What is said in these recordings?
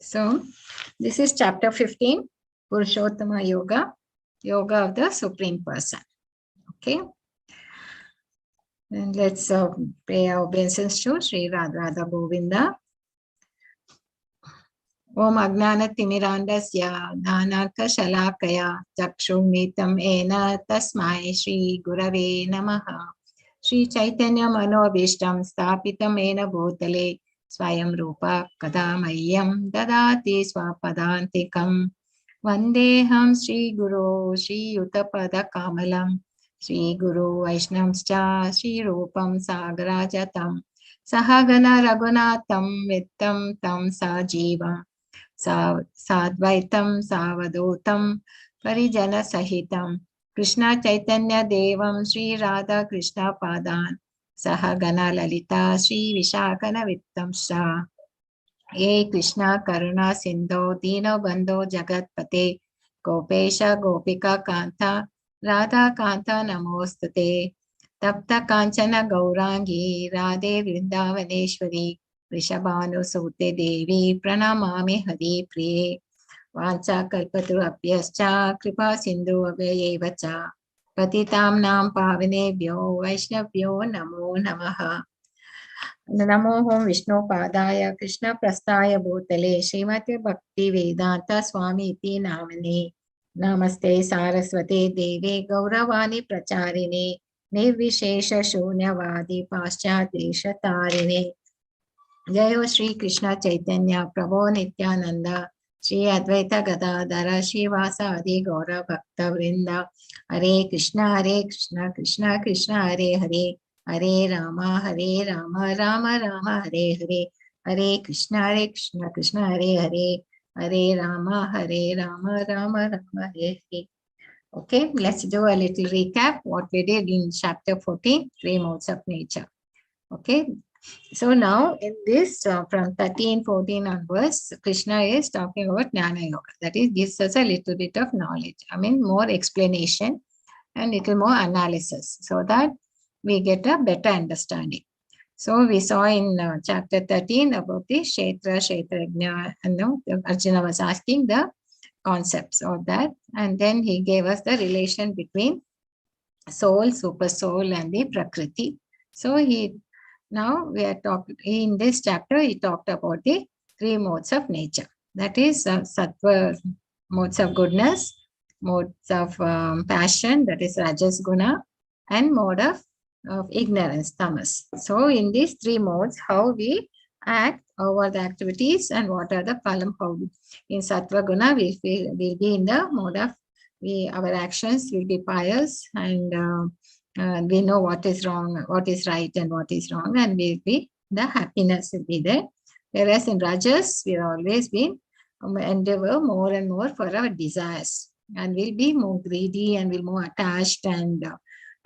So this is chapter 15, Purushottama Yoga, Yoga of the Supreme Person. Okay. And let's pay our obeisance to Sri Radha Govinda. Om Agnana Timirandasya Nanaka Shalakaya Chakshunmitam Ena Tasmai Shri Gurave Namaha Shri Chaitanya Manobishtam Stapitam Ena Bhutale Swayam Rupa Kadamayam Dadati Swapadantikam Vandeham Shri Guru Shri Yuttapada Kamalam Shri Guru Vaishnamscha Shri Rupam Sagarajatam Sahagana Raghunatham Vittam Tam Sajivam Sadvaitam Savadotam Parijana Sahitam Krishna Chaitanya Devam Sri Radha Krishna Padan Sahagana Lalita Sri Vishakana Vittam Shah Ye Krishna Karuna Sindho Dino Bandho Jagatpate Gopesha Gopika Kanta Radha Kanta Namostate Tapta Kanchana Gaurangi Radhe Vrindavaneshwari Vrishabhanu Sute Devi Pranamami Hari Priye Vancha Kalpaturabhyascha Kripa Sindhu Avayevacha Patitam Nam Pavinebhyo Vaishnavyo Namo Namaha Namo Om Vishnu Padaya Krishna Prastaya Bhutale Srimati Bhakti Vedanta Swami Iti Namane Namaste Saraswate Devi Gauravani Pracharini Nirvishesha Shunyavadi Paschatesha Tarini Jayo Shri Krishna Chaitanya Prabhu Nityananda Shri Advaita Gadadhara Shri Vasa Adi Gaura Bhakta Vrinda Hare Krishna Krishna Krishna Hare Hare Hare Rama Rama Rama Hare Hare Hare Krishna Krishna Hare Hare Hare Rama Rama Rama Hare Hare. Okay, let's do a little recap what we did in chapter 14, three modes of nature. Okay. So now in this from 13, 14 onwards, Krishna is talking about Jnana Yoga. That is, gives us a little bit of knowledge. I mean, more explanation and little more analysis so that we get a better understanding. So we saw in chapter 13 about the Kshetra, Kshetrajna, and Arjuna was asking the concepts of that. And then he gave us the relation between soul, super soul, and the Prakriti. So now we are talking in this chapter, he talked about the three modes of nature. That is sattva, modes of goodness, modes of passion, that is rajas guna, and mode of ignorance, tamas. So in these three modes, how we act over the activities and what are the phalam, how in sattva guna we'll be in the mode of our actions will be pious and we know what is wrong, what is right and what is wrong, and we'll be, the happiness will be there. Whereas in rajas, we'll always be endeavor more and more for our desires, and we'll be more greedy and we'll more attached, and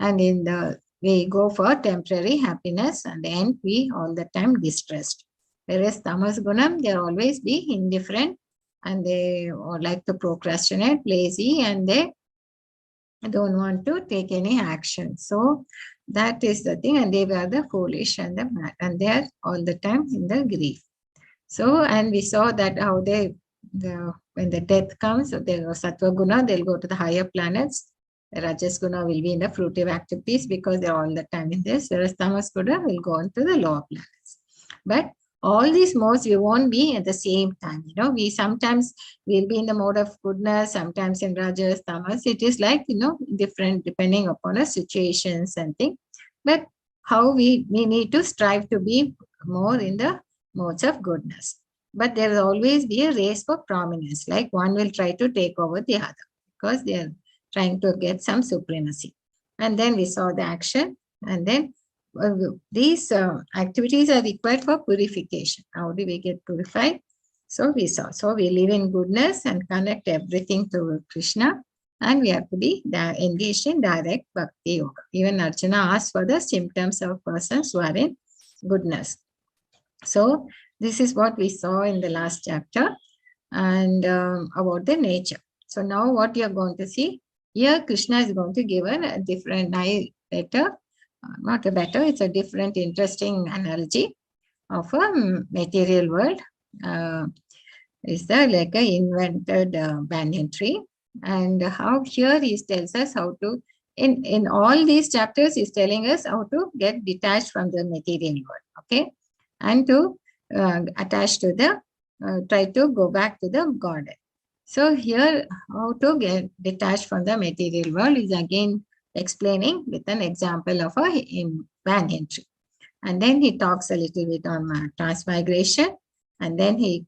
in the we go for temporary happiness, and then we all the time distressed. Whereas tamas gunam, they always be indifferent and they like to procrastinate, lazy, and they don't want to take any action. So that is the thing, and they were the foolish and the mad, and they are all the time in the grief. So, and we saw that how when the death comes, so they go sattva guna, they'll go to the higher planets. The rajas guna will be in the fruitive activities because they're all the time in this, whereas tamas guna will go on to the lower planets. But all these modes we won't be at the same time. We sometimes will be in the mode of goodness, sometimes in rajas, tamas. It is like, different depending upon the situations and things. But how we need to strive to be more in the modes of goodness. But there will always be a race for prominence. Like one will try to take over the other because they are trying to get some supremacy. And then we saw the action, and then these activities are required for purification. How do we get purified? So we saw. So we live in goodness and connect everything to Krishna, and we have to be engaged in direct bhakti yoga. Even Arjuna asked for the symptoms of persons who are in goodness. So this is what we saw in the last chapter, and about the nature. So now what you are going to see here, Krishna is going to give a different, not a better, it's a different interesting analogy of a material world. is the like a invented banyan tree. And how here he tells us how to, in all these chapters, he's telling us how to get detached from the material world, okay, and to attach to the, try to go back to the Godhead. So here, how to get detached from the material world is again explaining with an example of a banyan tree. And then he talks a little bit on transmigration. And then he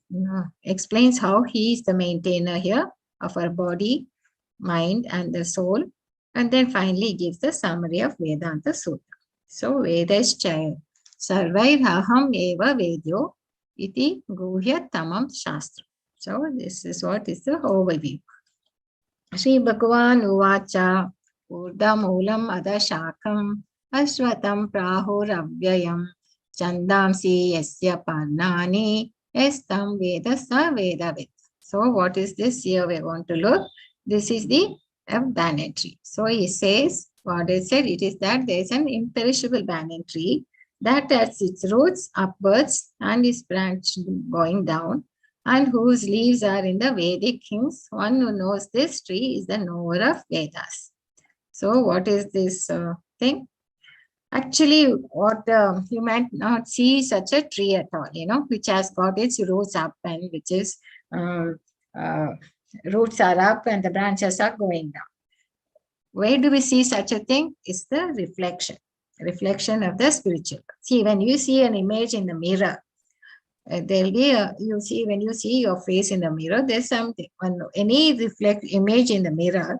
explains how he is the maintainer here of our body, mind, and the soul. And then finally gives the summary of Vedanta Sutra. So Vedascha Sarvairaham eva Vedyo iti guhya tamam shastra. So this is what is the overview. Sri Bhagavan Uvacha Urdhamulam Adashakam Ashvatam Prahuravyayam Chandamsi Yasya Parnani Estam Vedasa Vedavid. So what is this here we want to look? This is the banyan tree. So he says, what I said, it is that there is an imperishable banyan tree that has its roots upwards and its branch going down, and whose leaves are in the Vedic hymns. One who knows this tree is the knower of Vedas. So what is this thing? Actually, what you might not see such a tree at all, which has got its roots up and which is roots are up and the branches are going down. Where do we see such a thing? It's the reflection of the spiritual. See, when you see an image in the mirror, there'll be you see, when you see your face in the mirror, there's something. When any image in the mirror,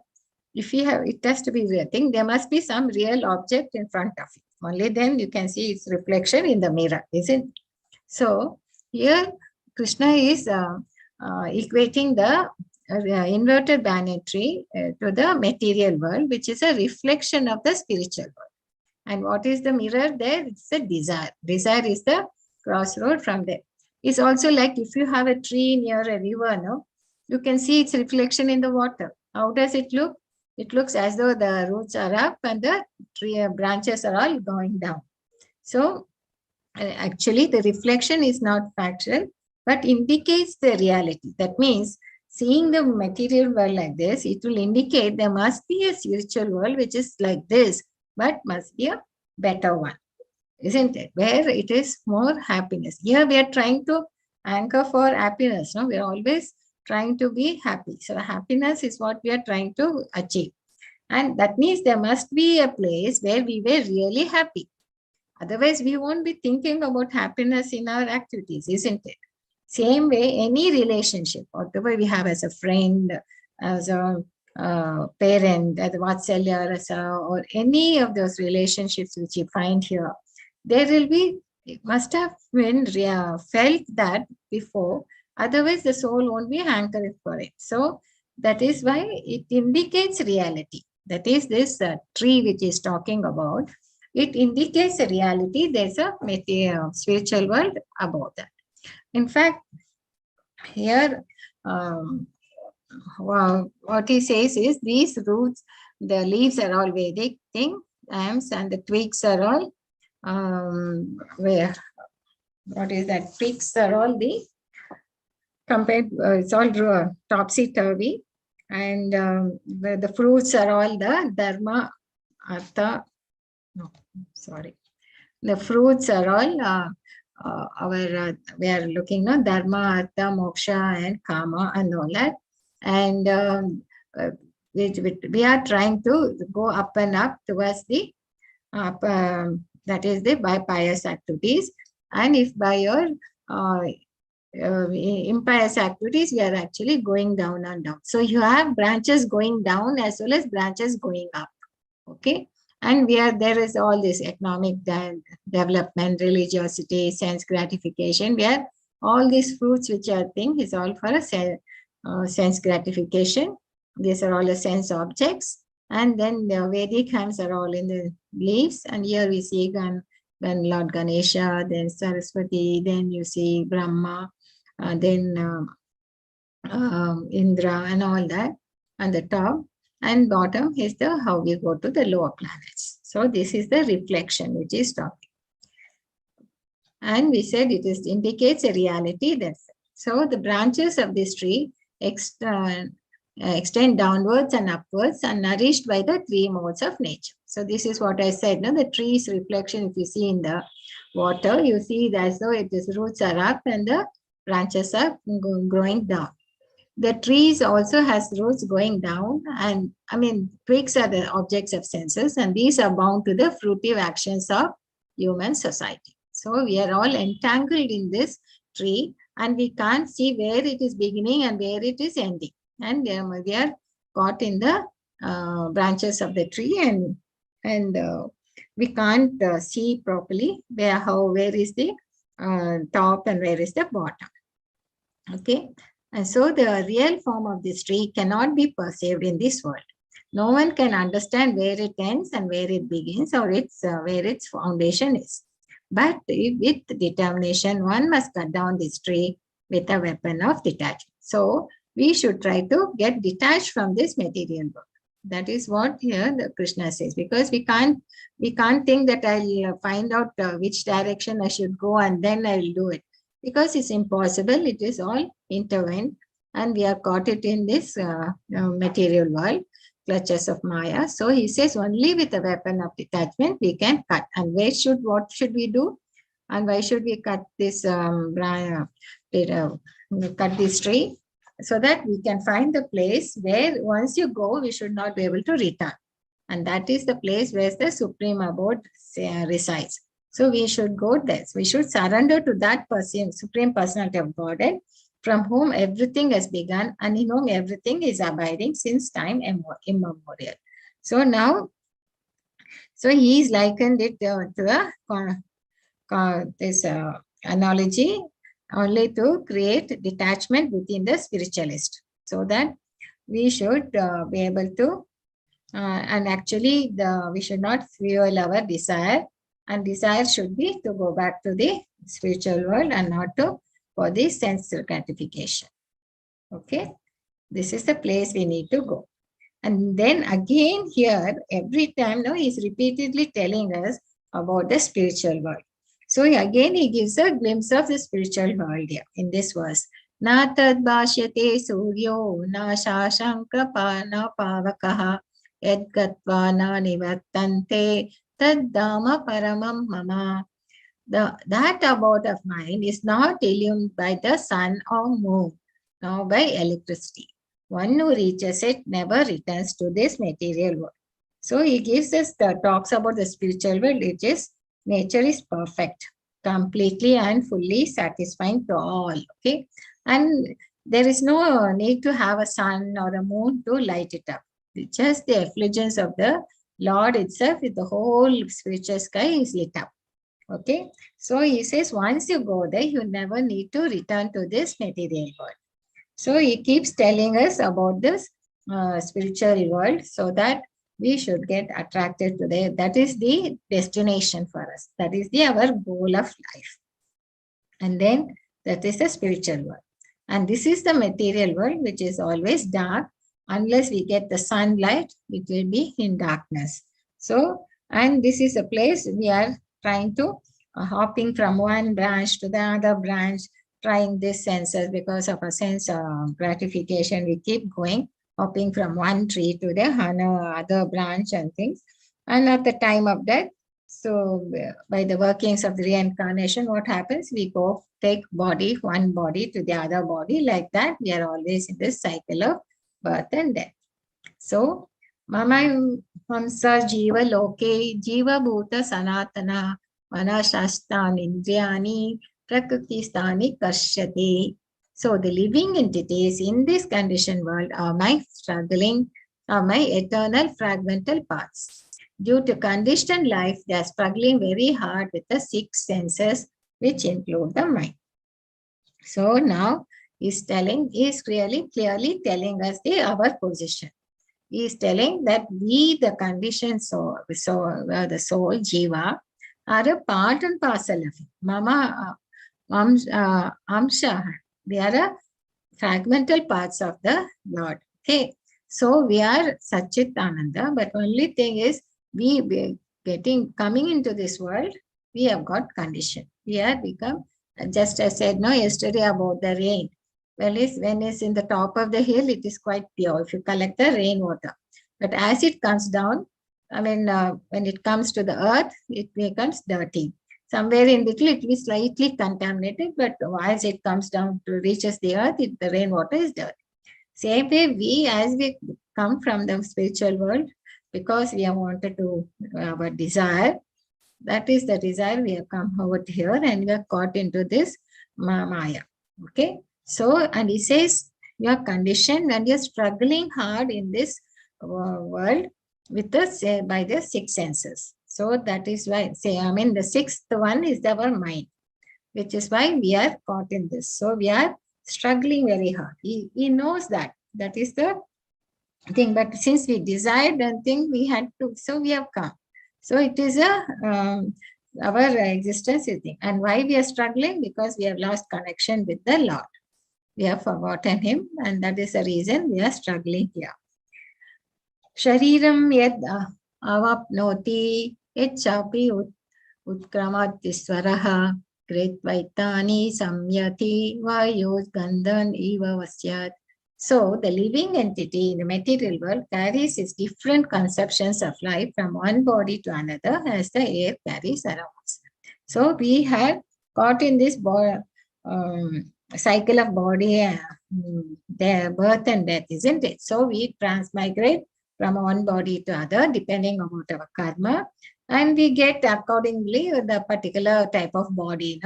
if you have, it has to be real thing, there must be some real object in front of you. Only then you can see its reflection in the mirror, isn't it? So here Krishna is equating the inverted banyan tree to the material world, which is a reflection of the spiritual world. And what is the mirror there? It's the desire. Desire is the crossroad from there. It's also like if you have a tree near a river, no, you can see its reflection in the water. How does it look? It looks as though the roots are up and the tree branches are all going down. So actually the reflection is not factual, but indicates the reality. That means seeing the material world like this, it will indicate there must be a spiritual world which is like this, but must be a better one, isn't it? Where it is more happiness. Here we are trying to anchor for happiness. No, we are always trying to be happy. So happiness is what we are trying to achieve. And that means there must be a place where we were really happy. Otherwise, we won't be thinking about happiness in our activities, isn't it? Same way, any relationship, whatever we have as a friend, as a parent, as a Vatsalya, or any of those relationships which you find here, there will be, it must have been felt that before, otherwise the soul won't be hankering for it. So that is why it indicates reality. That is this tree which is talking about. It indicates a reality. There's a spiritual world about that. In fact, here what he says is these roots, the leaves are all Vedic thing, and the twigs are all what is that? Twigs are all the compared. It's all topsy turvy, and the fruits are all the dharma, artha. No, sorry. The fruits are all we are looking at dharma, artha, moksha, and kama, and all that. And we are trying to go up and up towards the that is the by pious activities. And if by your impious activities, we are actually going down and down. So you have branches going down as well as branches going up. Okay. And there is all this economic development, religiosity, sense gratification, where all these fruits which are thing is all for a sense gratification. These are all the sense objects. And then the Vedic hymns are all in the leaves. And here we see when Lord Ganesha, then Saraswati, then you see Brahma, then Indra and all that on the top. And bottom is how we go to the lower planets. So this is the reflection which is talking. And we said it indicates a reality. So the branches of this tree extend downwards and upwards and nourished by the three modes of nature. So this is what I said. No? The tree's reflection, if you see in the water, you see it as though its roots are up and the branches are growing down. The trees also has roots going down, and I mean twigs are the objects of senses, and these are bound to the fruitive actions of human society. So we are all entangled in this tree, and we can't see where it is beginning and where it is ending. And we are caught in the branches of the tree, and we can't see properly where is the top and where is the bottom. Okay, and so the real form of this tree cannot be perceived in this world. No one can understand where it ends and where it begins, or where its foundation is. But with determination, one must cut down this tree with a weapon of detachment. So we should try to get detached from this material world. That is what here the Krishna says, because we can't think that I'll find out which direction I should go and then I'll do it, because it's impossible. It is all intertwined, and we are caught it in this material world, clutches of Maya. So he says only with a weapon of detachment we can cut. And what should we do? And why should we cut this cut this tree? So that we can find the place where once you go, we should not be able to return. And that is the place where the supreme abode resides. So we should go there. We should surrender to that person, Supreme Personality of Godhead, from whom everything has begun and in whom everything is abiding since time immemorial. So now, so he is likened it to this analogy only to create detachment within the spiritualist, so that we should be able to, and actually we should not fuel our desire, and desire should be to go back to the spiritual world and not for the sense gratification. Okay, this is the place we need to go. And then again here, every time now he's repeatedly telling us about the spiritual world. So again he gives a glimpse of the spiritual world here in this verse. Na tad bhashyate suryo na shashankra na pavakaha yad gatva na nivattante tad dhamma paramam mama. That abode of mind is not illumined by the sun or moon, nor by electricity. One who reaches it never returns to this material world. So he gives us talks about the spiritual world, which is nature is perfect, completely and fully satisfying to all. Okay, and there is no need to have a sun or a moon to light it up. It's just the effulgence of the Lord itself, with the whole spiritual sky is lit up. Okay, so he says once you go there, you never need to return to this material world. So he keeps telling us about this spiritual world, so that we should get attracted to there. That is the destination for us. That is our goal of life. And then that is the spiritual world. And this is the material world, which is always dark. Unless we get the sunlight, it will be in darkness. So, and this is a place we are trying to hopping from one branch to the other branch, trying this senses because of a sense of gratification. We keep going, hopping from one tree to the other branch and things. And at the time of death, so by the workings of the reincarnation, what happens? We go take one body to the other body. Like that, we are always in this cycle of birth and death. So, Mama Hamsa Jiva Loke Jiva Bhuta Sanatana Manashastan Indriyani Prakriti-stani Kashyati. So the living entities in this conditioned world are my eternal fragmental parts. Due to conditioned life, they are struggling very hard with the 6 senses, which include the mind. So now he's really clearly telling us our position. He is telling that we, the conditioned soul, the soul, Jiva, are a part and parcel of it. Mama Amsha, they are a fragmental parts of the Lord. Okay, so we are Satchit Ananda, but only thing is coming into this world, we have got condition. We have become Just I said no yesterday about the rain. Well, when it's in the top of the hill, it is quite pure if you collect the rainwater. But as it comes down, I mean, when it comes to the earth, it becomes dirty. Somewhere in between, it will be slightly contaminated, but as it comes down to reaches the earth, the rainwater is dirty. Same way, as we come from the spiritual world, because we have wanted to our desire, that is the desire we have come over here and we are caught into this Maya. Okay. So, and he says, you are conditioned and you're struggling hard in this world with the by the six senses. So that is why, the sixth one is our mind, which is why we are caught in this. So we are struggling very hard. He knows that. That is the thing. But since we desired and think we had to, so we have come. So it is our existence is thing. And why we are struggling? Because we have lost connection with the Lord. We have forgotten him, and that is the reason we are struggling here. Shariram yad avapnoti yad chapi utkramatishwaraha kritvaitani samyati vayos gandhan eva vasyat. So the living entity in the material world carries its different conceptions of life from one body to another as the air carries aromas. So we have caught in this cycle of body, their birth and death, isn't it? So we transmigrate from one body to other depending on our karma, and we get accordingly the particular type of body,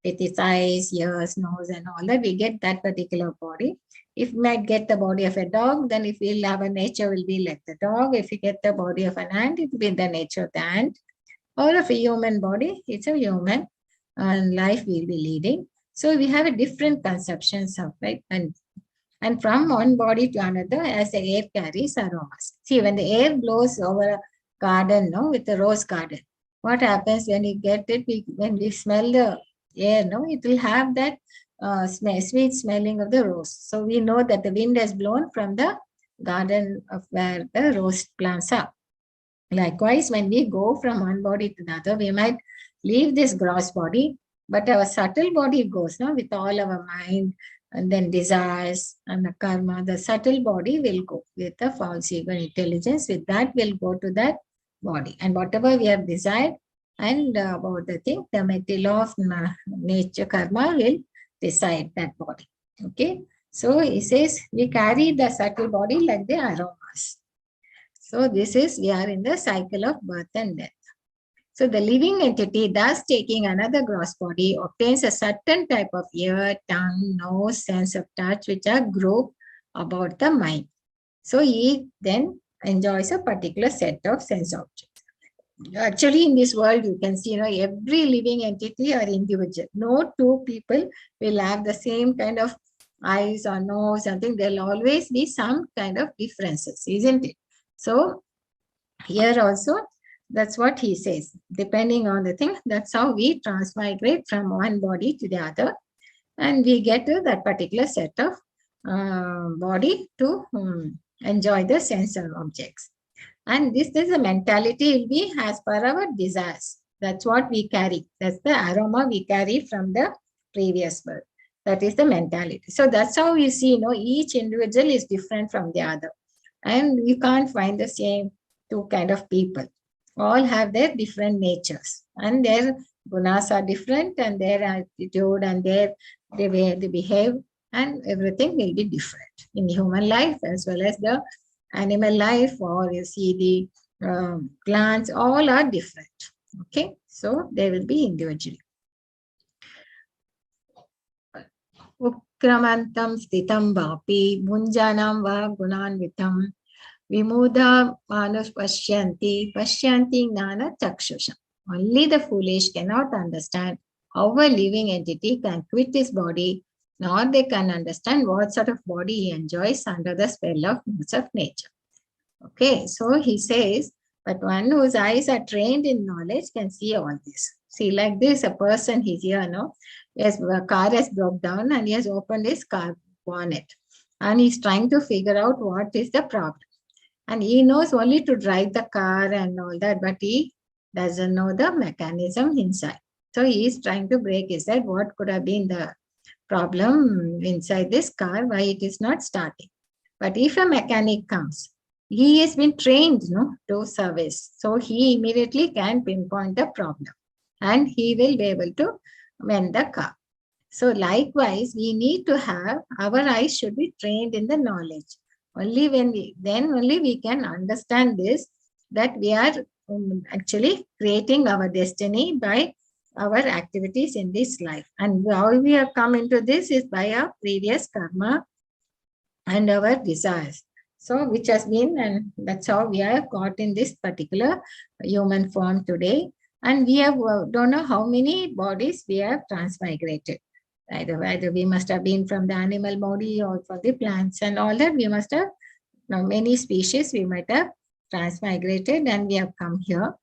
with its eyes, ears, nose, and all that. We get that particular body. If we might get the body of a dog, then if we'll have a nature will be like the dog. If we get the body of an ant, it will be the nature of the ant. Or of a human body, it's a human life we'll be leading. So we have a different conceptions of right, and from one body to another as the air carries aromas. See, when the air blows over a garden, with a rose garden, what happens when we get it? When we smell the air, it will have that sweet smelling of the rose. So we know that the wind has blown from the garden of where the rose plants are. Likewise, when we go from one body to another, we might leave this gross body, but our subtle body goes, with all our mind and then desires and the karma. The subtle body will go with the false ego intelligence. With that, will go to that body. And whatever we have desired and about the thing, the law of nature karma will decide that body. Okay. So he says we carry the subtle body like the aromas. So this is, we are in the cycle of birth and death. So the living entity, thus taking another gross body, obtains a certain type of ear, tongue, nose, sense of touch, which are grouped about the mind. So he then enjoys a particular set of sense objects. Actually, in this world, you can see, every living entity are individual. No two people will have the same kind of eyes or nose, something. There'll always be some kind of differences, isn't it? So here also, that's what he says. Depending on the thing, that's how we transmigrate from one body to the other. And we get to that particular set of body to enjoy the sensory objects. And this is a mentality will be as per our desires. That's what we carry. That's the aroma we carry from the previous birth. That is the mentality. So that's how we see, each individual is different from the other. And you can't find the same two kind of people. All have their different natures. And their gunas are different, and their attitude and the way they behave and everything will be different in human life as well as the animal life, or you see the plants, all are different. Okay, so they will be individually. Ukramantam stitam vapi munjanam va gunanvitam vimuda manus pashyanti gnana chakshusha. Only the foolish cannot understand how a living entity can quit his body, nor they can understand what sort of body he enjoys under the spell of moods of nature. Okay, so he says, but one whose eyes are trained in knowledge can see all this. See, like this, a person, he's here, yes, a car has broke down and he has opened his car bonnet. And he's trying to figure out what is the problem. And he knows only to drive the car and all that, but he doesn't know the mechanism inside. So he is trying to break his head. What could have been the problem inside this car? Why it is not starting? But if a mechanic comes, he has been trained, to service. So he immediately can pinpoint the problem and he will be able to mend the car. So likewise, we need to have, our eyes should be trained in the knowledge. Only when then only we can understand this, that we are actually creating our destiny by our activities in this life. And how we have come into this is by our previous karma and our desires. So which has been, and that's how we are got in this particular human form today. And we have, don't know how many bodies we have transmigrated. Either we must have been from the animal body or from the plants and all that. We must have, many species we might have transmigrated and we have come here.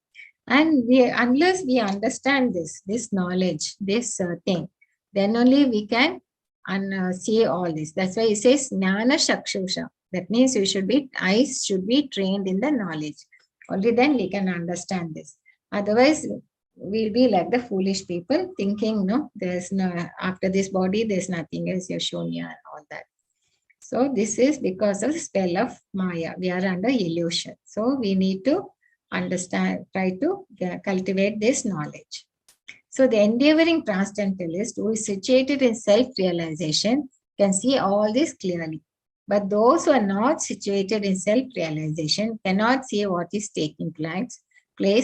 And we, unless we understand this knowledge, this thing, then only we can see all this. That's why it says Jnana Shakshusha. That means eyes should be trained in the knowledge. Only then we can understand this. Otherwise, we'll be like the foolish people thinking, there's no, after this body, there's nothing else, you're Shunya and all that. So this is because of the spell of Maya. We are under illusion. So we need to understand, try to cultivate this knowledge. So the endeavoring transcendentalist who is situated in self-realization can see all this clearly. But those who are not situated in self-realization cannot see what is taking place,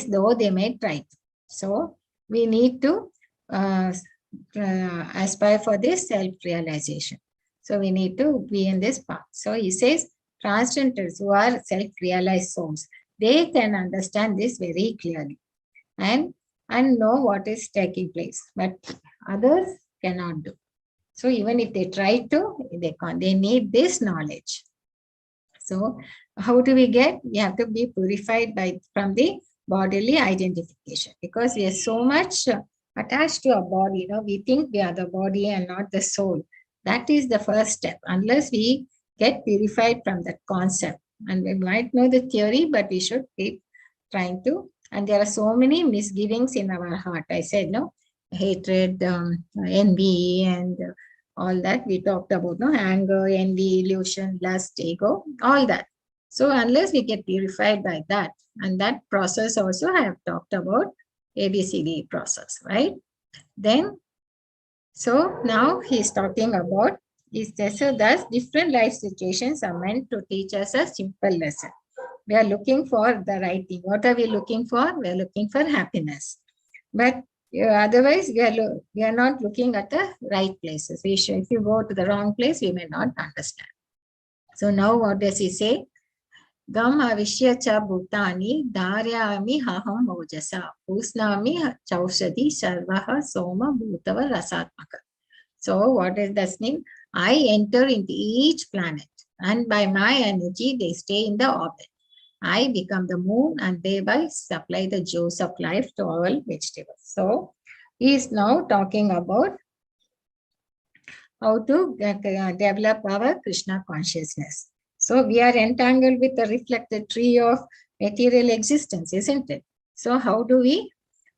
though they may try to. So we need to aspire for this self-realization. So we need to be in this path. So he says, transcendentals who are self-realized souls, they can understand this very clearly and know what is taking place, but others cannot do. So even if they try to, they can't. They need this knowledge. So how do we get? We have to be purified from the bodily identification, because we are so much attached to our body. We think we are the body and not the soul. That is the first step. Unless we get purified from that concept, and we might know the theory, but we should keep trying to. And there are so many misgivings in our heart. I said, hatred, envy, and all that we talked about, anger, envy, illusion, lust, ego, all that. So unless we get purified by that, and that process also I have talked about, ABCD process, right? Then, so now he's talking about, so thus different life situations are meant to teach us a simple lesson. We are looking for the right thing. What are we looking for? We are looking for happiness. But otherwise, we are not looking at the right places. If you go to the wrong place, we may not understand. So now what does he say? Gam avishya cha bhutani dharyami haham mojasa usnami chaushadi sarvaha soma bhutava rasatmaka. So what does this mean? I enter into each planet, and by my energy, they stay in the orbit. I become the moon and thereby supply the juice of life to all vegetables. So he is now talking about how to develop our Krishna consciousness. So we are entangled with the reflected tree of material existence, isn't it? So how do we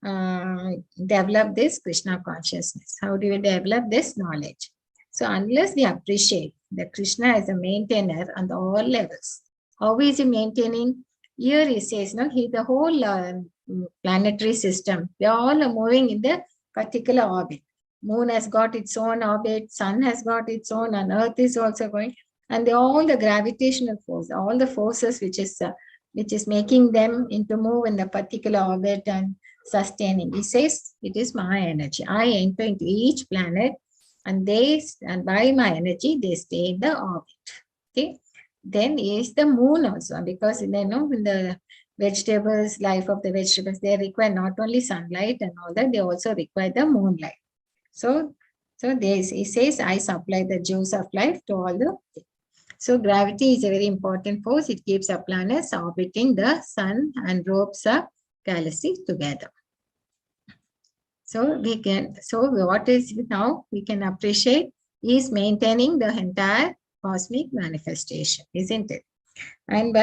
develop this Krishna consciousness? How do we develop this knowledge? So unless we appreciate that Krishna as a maintainer on all levels, how is he maintaining? Here he says, the whole planetary system, they all are moving in the particular orbit. Moon has got its own orbit, sun has got its own, and earth is also going. And all the gravitational force, all the forces which is making them into move in the particular orbit and sustaining. He says, it is my energy. I enter into each planet, and by my energy, they stay in the orbit. Okay. Then is the moon also, because in the vegetables, life of the vegetables, they require not only sunlight and all that, they also require the moonlight. So he says, I supply the juice of life to all the. So gravity is a very important force. It keeps our planets orbiting the sun and ropes our galaxies together. So what is now we can appreciate is maintaining the entire cosmic manifestation, isn't it? And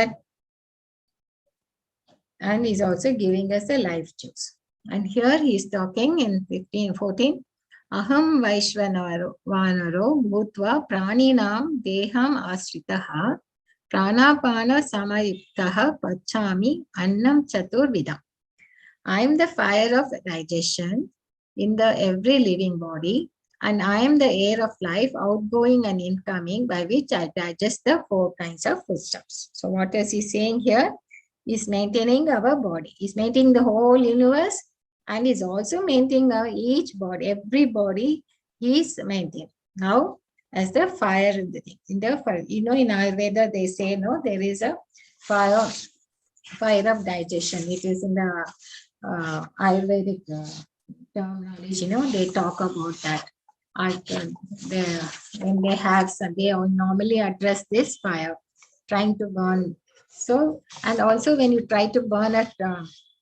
is also giving us a life juice. And here he is talking in 15:14. Aham Vaishvanaro Vanaro Bhutva Praninam Deham Asritaha Pranapana Samayuktaha Pachami Annam Chaturvidam. I am the fire of digestion in the every living body, and I am the air of life, outgoing and incoming, by which I digest the four kinds of foodstuffs. So what is he saying here? He's maintaining our body. He's maintaining the whole universe, and is also maintaining our each body, every body he is maintaining. Now, as the fire in the thing. In the fire, in Ayurveda, they say, no, there is a fire of digestion. It is in the Ayurvedic terminology, they talk about that. When they have some, they normally address this fire, trying to burn. So, and also when you try to burn at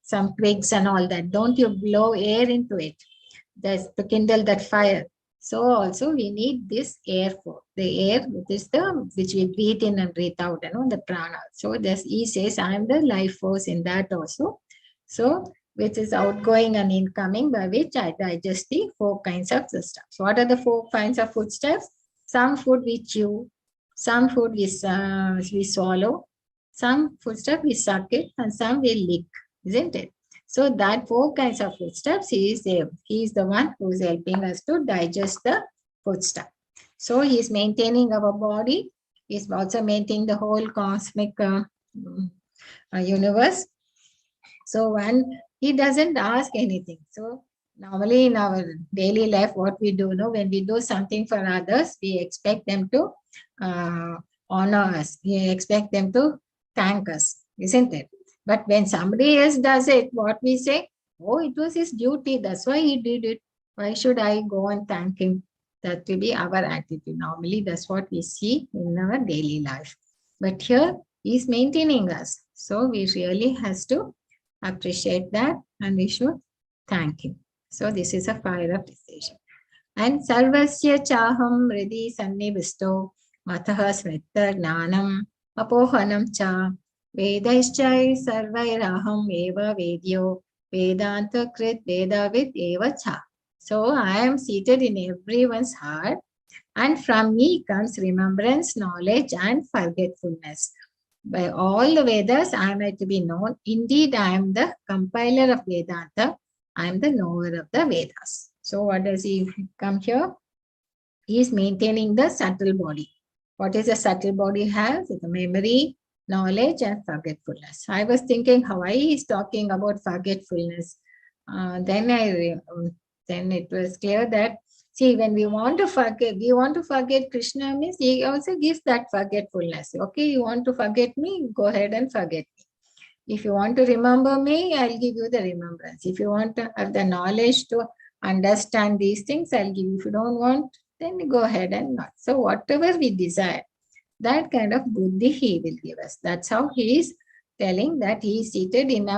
some twigs and all that, don't you blow air into it? That's to kindle that fire. So also we need this air for the air, which we breathe in and breathe out, the prana. So this he says, I am the life force in that also. So which is outgoing and incoming, by which I digest the four kinds of foodstuffs. What are the four kinds of foodstuffs? Some food we chew, some food we swallow, some foodstuff we suck it, and some we lick, isn't it? So that four kinds of foodstuffs, he is the one who is helping us to digest the foodstuff. So he is maintaining our body. He is also maintaining the whole cosmic universe. So when he doesn't ask anything. So normally in our daily life, what we do, when we do something for others, we expect them to honor us. We expect them to thank us, isn't it? But when somebody else does it, what we say, oh, it was his duty. That's why he did it. Why should I go and thank him? That will be our attitude. Normally, that's what we see in our daily life. But here, he's maintaining us. So we really has to appreciate that, and we should thank him. So this is a fire of decision. And sarvasya chaham ridi sannivisto mataha smritta gnanam apohanam cha vedaishchai sarvairaham eva vedyo vedanta krit vedavid eva cha. So I am seated in everyone's heart, and from me comes remembrance, knowledge, and forgetfulness. By all the Vedas, I am to be known. Indeed, I am the compiler of Vedanta. I am the knower of the Vedas. So what does he come here? He is maintaining the subtle body. What is the subtle body has? It's the memory, knowledge, and forgetfulness. I was thinking how he is talking about forgetfulness. Then it was clear that, see, when we want to forget Krishna means he also gives that forgetfulness. Okay, you want to forget me, go ahead and forget me. If you want to remember me, I'll give you the remembrance. If you want to have the knowledge to understand these things, I'll give you. If you don't want, then go ahead and not. So whatever we desire, that kind of buddhi he will give us. That's how he is telling that he is seated in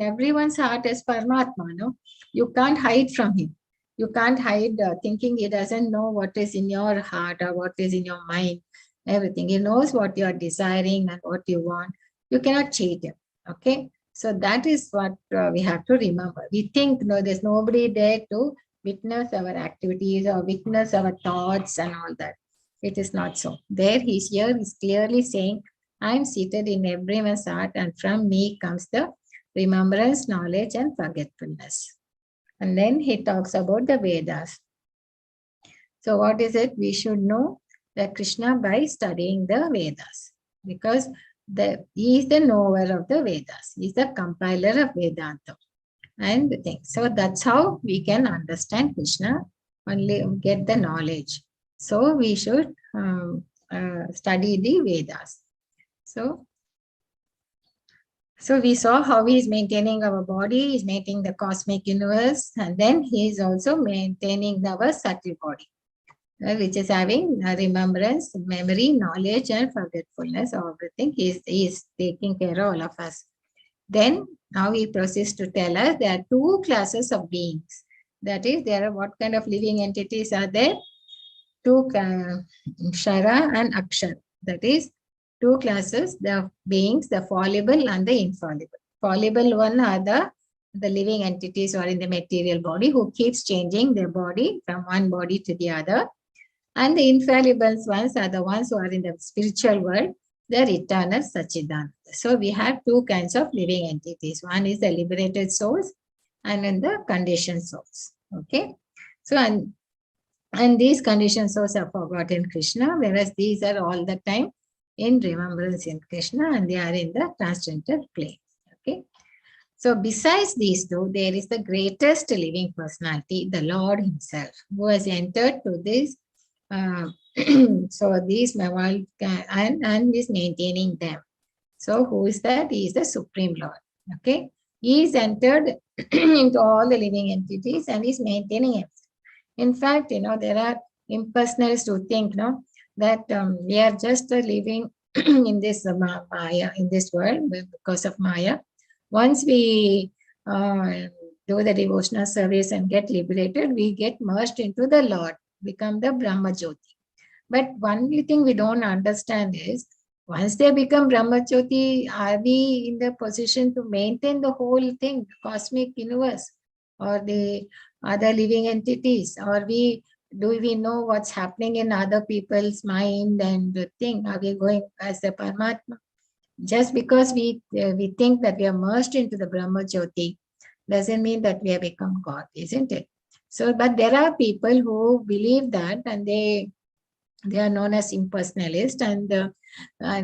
everyone's heart as Paramatma. No? You can't hide from him. You can't hide thinking he doesn't know what is in your heart or what is in your mind. Everything. He knows what you are desiring and what you want. You cannot cheat him. Okay. So that is what we have to remember. We think, no, there's nobody there to witness our activities or witness our thoughts and all that. It is not so. There he's here, he's clearly saying, I am seated in everyone's heart, and from me comes the remembrance, knowledge, and forgetfulness. And then he talks about the Vedas. So what is it? We should know that Krishna by studying the Vedas, because he is the knower of the Vedas. He is the compiler of Vedanta and the thing. So that's how we can understand Krishna, only get the knowledge. So we should study the Vedas. So we saw how he is maintaining our body, he is maintaining the cosmic universe, and then he is also maintaining our subtle body, which is having remembrance, memory, knowledge, and forgetfulness. Everything he is taking care of all of us. Then now he proceeds to tell us there are two classes of beings. That is, there are what kind of living entities are there? Two, Kshara and Akshara. That is, two classes, the beings, the fallible and the infallible. Fallible one are the the living entities who are in the material body, who keeps changing their body from one body to the other. And the infallible ones are the ones who are in the spiritual world, the eternal Sachidananda. So we have two kinds of living entities. One is the liberated souls and then the conditioned souls. Okay. So, and these conditioned souls are forgotten Krishna, whereas these are all the time in remembrance in Krishna, and they are in the transcendental plane. Okay. So besides these two, there is the greatest living personality, the Lord himself, who has entered to this. So these world and is maintaining them. So who is that? He is the Supreme Lord. Okay. He is entered into all the living entities and is maintaining it. In fact, there are impersonalists who think, that we are just living in this Maya, in this world because of Maya. Once we do the devotional service and get liberated, we get merged into the Lord, become the Brahma Jyoti. But one thing we don't understand is, once they become Brahma Jyoti, are we in the position to maintain the whole thing, cosmic universe, or the other living entities, or do we know what's happening in other people's mind and the thing? Are we going as the Paramatma? Just because we think that we are merged into the Brahma Jyoti doesn't mean that we have become God, isn't it? So, but there are people who believe that, and they are known as impersonalists, and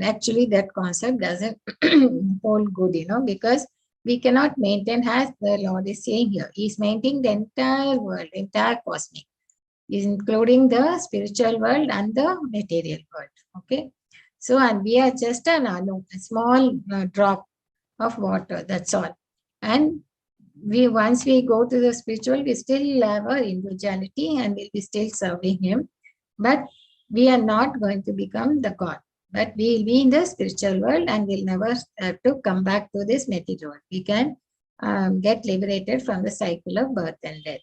actually that concept doesn't hold good, because we cannot maintain, as the Lord is saying here, He's maintaining the entire world, entire cosmic, including the spiritual world and the material world. Okay. So, and we are just a small drop of water, that's all. And once we go to the spiritual, we still have our individuality and we'll be still serving Him. But we are not going to become the God. But we will be in the spiritual world and we'll never have to come back to this material world. We can get liberated from the cycle of birth and death.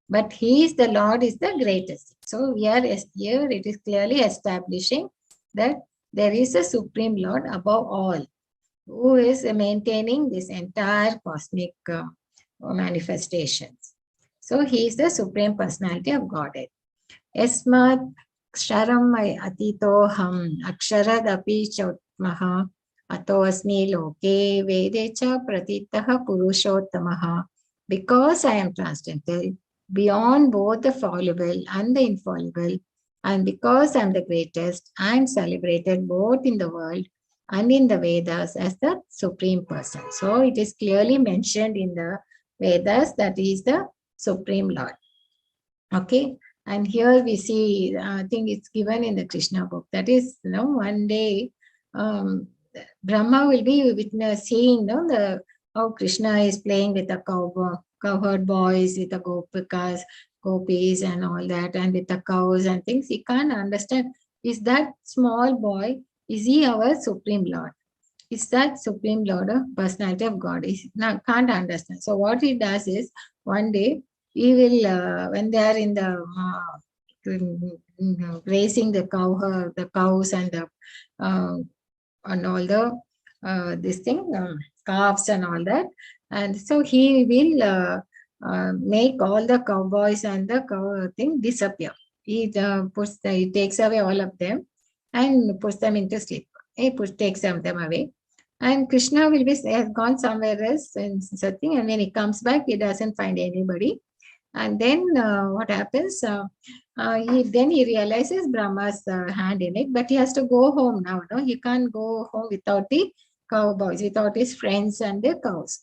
But He is the Lord, is the greatest. So we are here, it is clearly establishing that there is a Supreme Lord above all, who is maintaining this entire cosmic manifestations. So He is the Supreme Personality of Godhead. Esmat Ksharam Atitoham Aksharadapi Chautmaha Atosmi Loke Vedecha Pratitaha Purushottamaha. Because I am transcendental, beyond both the fallible and the infallible, and because I am the greatest, I am celebrated both in the world and in the Vedas as the Supreme Person. So it is clearly mentioned in the Vedas that He is the Supreme Lord. Okay. And here we see, I think it's given in the Krishna book. That is, one day Brahma will be seeing how Krishna is playing with the cowherd boys, with the gopis and all that, and with the cows and things. He can't understand. Is that small boy, is he our Supreme Lord? Is that Supreme Lord a personality of God? He can't understand. So what he does is, one day, he will, when they are in the grazing the cows and the and all the this thing, calves and all that, and so he will make all the cowboys and the cow thing disappear. He takes away all of them and puts them into sleep. He takes them away. And Krishna will has gone somewhere else and something, and when he comes back, he doesn't find anybody. And then what happens? He realizes Brahma's hand in it, but he has to go home now. No, he can't go home without the cowboys, without his friends and the cows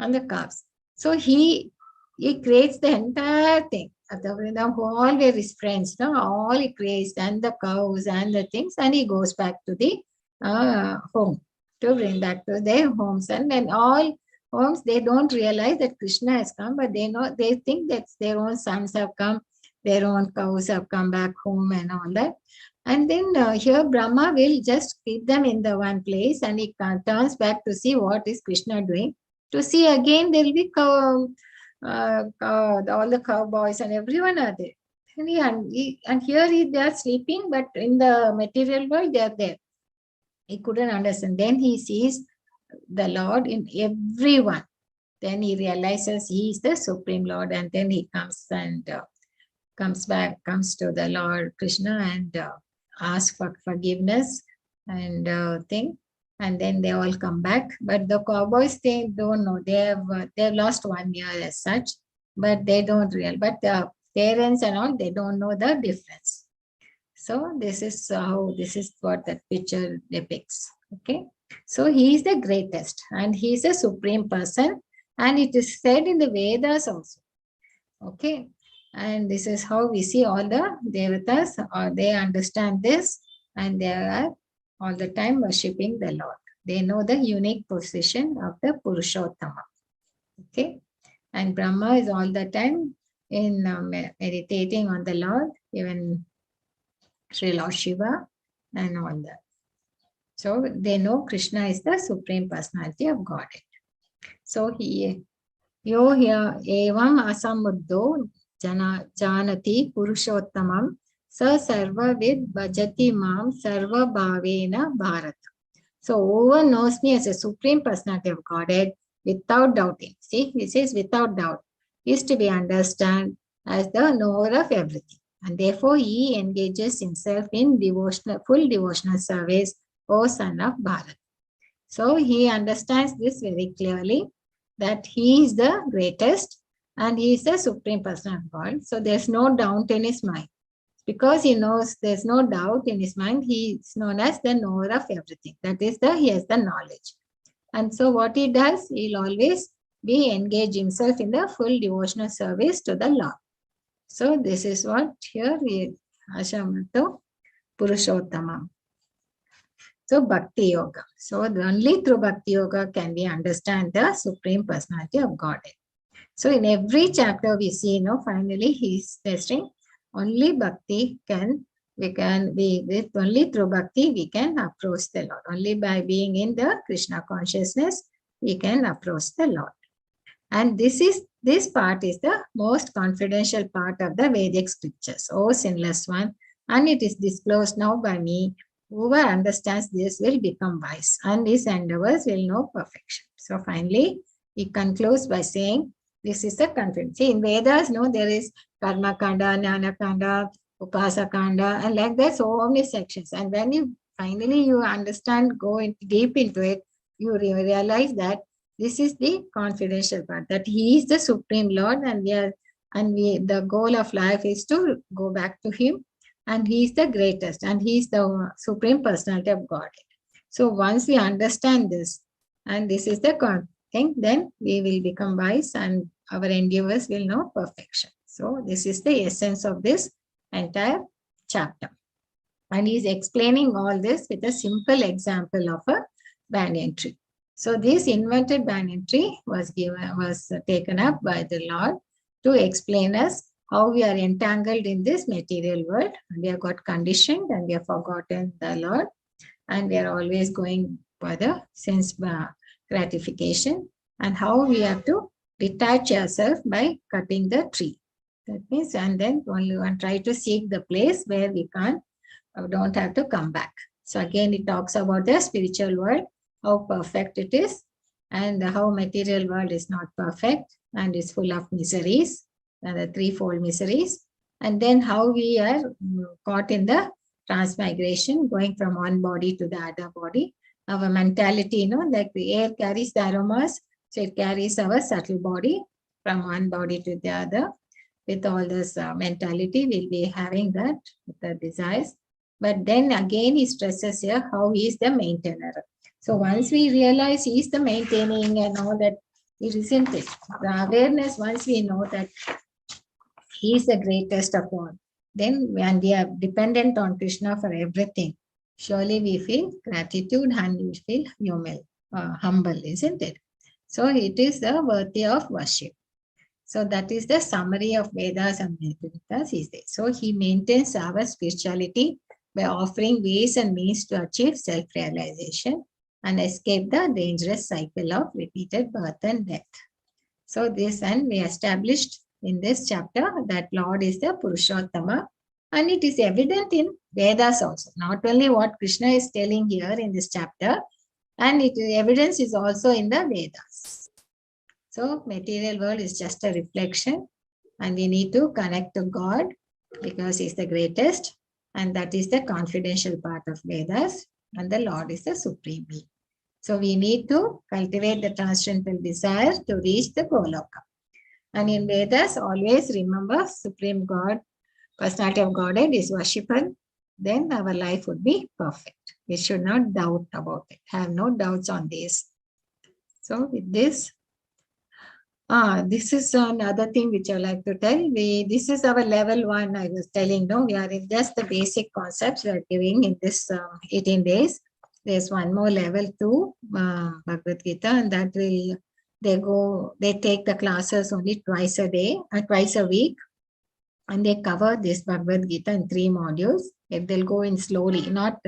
and the calves. So he creates the entire thing. All were his friends. No, all he creates, and the cows and the things, and he goes back to the home to bring back to their homes, and then all homes, they don't realize that Krishna has come, but they think that their own sons have come, their own cows have come back home and all that. And then here Brahma will just keep them in the one place, and he turns back to see what is Krishna doing. To see again, there will be all the cowboys and everyone are there. And here they are sleeping, but in the material world, they are there. He couldn't understand. Then he sees the Lord in everyone. then he realizes he is the Supreme Lord, and then he comes and comes to the Lord Krishna and asks for forgiveness and thing. And then they all come back. But the cowboys, they don't know. They've lost 1 year as such, but they don't realize. But the parents and all, they don't know the difference. So this is what that picture depicts. Okay. So he is the greatest and he is a supreme person. And it is said in the Vedas also. Okay. And this is how we see all the Devatas, they understand this and they are all the time worshipping the Lord. They know the unique position of the Purushottama. Okay. And Brahma is all the time in meditating on the Lord, even Sri Lord Shiva and all that. So they know Krishna is the Supreme Personality of Godhead. So he, yo here evam asamuddo janati purushottamam sa sarva vid bhajati mam sarva bhavena bharat. So whoever knows me as a Supreme Personality of Godhead without doubting, see, he says without doubt, is to be understood as the knower of everything. And therefore he engages himself in full devotional service, O son of Bharat. So he understands this very clearly, that he is the greatest and he is the Supreme Person of God. So there's no doubt in his mind. Because he knows, there's no doubt in his mind, he is known as the knower of everything. That is, he has the knowledge. And so what he does, he'll always be engaged himself in the full devotional service to the Lord. So this is what here we Ashamato Purushottamam. So Bhakti Yoga. So only through Bhakti Yoga can we understand the Supreme Personality of Godhead. So in every chapter we see, finally he's testing only Bhakti only through Bhakti we can approach the Lord. Only by being in the Krishna consciousness we can approach the Lord. And this part is the most confidential part of the Vedic scriptures, O sinless one, and it is disclosed now by me. Whoever understands this will become wise, and his endeavors will know perfection. So finally, he concludes by saying, this is the confidence. See, in Vedas, there is Karma Kanda, Jnana Kanda, Upasa Kanda, and like that, so many sections. And when you finally understand, go deep into it, you realize that this is the confidential part, that he is the Supreme Lord, and the goal of life is to go back to him, and he is the greatest, and he is the Supreme Personality of Godhead. So once we understand this, and this is the thing, then we will become wise, and our endeavors will know perfection. So this is the essence of this entire chapter. And he is explaining all this with a simple example of a banyan tree. So this inverted banyan tree was taken up by the Lord to explain us how we are entangled in this material world. And we have got conditioned and we have forgotten the Lord. And we are always going for the sense gratification, and how we have to detach ourselves by cutting the tree. That means, and then only one try to seek the place where we don't have to come back. So again, it talks about the spiritual world, how perfect it is, and how material world is not perfect and is full of miseries, and the threefold miseries. And then how we are caught in the transmigration, going from one body to the other body. Our mentality, like the air carries the aromas, so it carries our subtle body from one body to the other. With all this mentality, we'll be having that, the desires. But then again, he stresses here how he is the maintainer. So once we realize he is the maintaining and all that, it isn't it. The awareness, once we know that he is the greatest of all, then when we are dependent on Krishna for everything, surely we feel gratitude and we feel humble, isn't it? So it is worthy of worship. So that is the summary of Vedas and Devatas. So he maintains our spirituality by offering ways and means to achieve self-realization and escape the dangerous cycle of repeated birth and death. So this, and we established in this chapter that Lord is the Purushottama, and it is evident in Vedas also. Not only what Krishna is telling here in this chapter, and evidence is also in the Vedas. So material world is just a reflection, and we need to connect to God because He's the greatest, and that is the confidential part of Vedas, and the Lord is the supreme being. So we need to cultivate the transcendental desire to reach the Goloka. And in Vedas, always remember Supreme God, personality of Godhead is worshipable. Then our life would be perfect. We should not doubt about it. Have no doubts on this. So with this, this is another thing which I like to tell. This is our level 1. I was telling, no, we are in just the basic concepts we are giving in this 18 days. There's one more level 2, Bhagavad Gita, and that will they take the classes only twice a day, twice a week, and they cover this Bhagavad Gita in 3 modules. If they'll go in slowly, not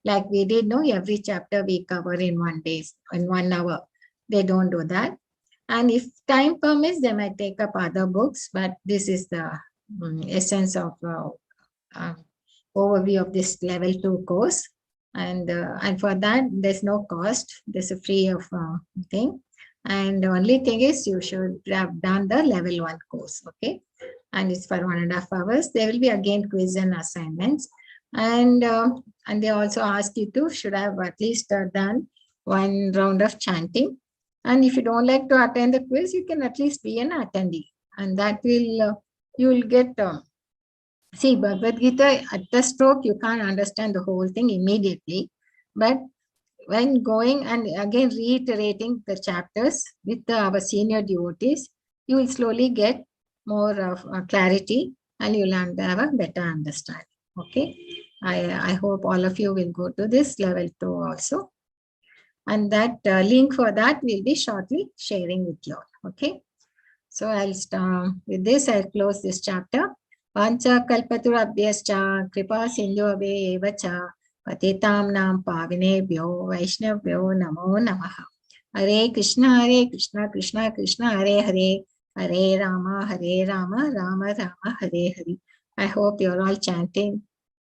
like we did. No, every chapter we cover in 1 day, in 1 hour. They don't do that. And if time permits, they might take up other books, but this is the essence of overview of this level 2 course. And for that, there's no cost. There's a free of thing. And the only thing is you should have done the level 1 course, okay? And it's for 1.5 hours. There will be again quiz and assignments. And they also ask you to should have at least done 1 round of chanting. And if you don't like to attend the quiz, you can at least be an attendee. And that will, you will get, see, Bhagavad Gita, at the stroke, you can't understand the whole thing immediately. But when going and again reiterating the chapters with our senior devotees, you will slowly get more of clarity and you'll have a better understanding. Okay. I hope all of you will go to this level 2 also. And that link for that will be shortly sharing with you all. Okay. So I'll start with this. I'll close this chapter. Vancha kalpaturabhyascha kripa sindhu evacha patitam nam pavinebhyo vaishnavyo namo namaha. Hare Krishna, Krishna Krishna, Hare Hare, Hare Rama, Rama Rama, Hare Hare. I hope you're all chanting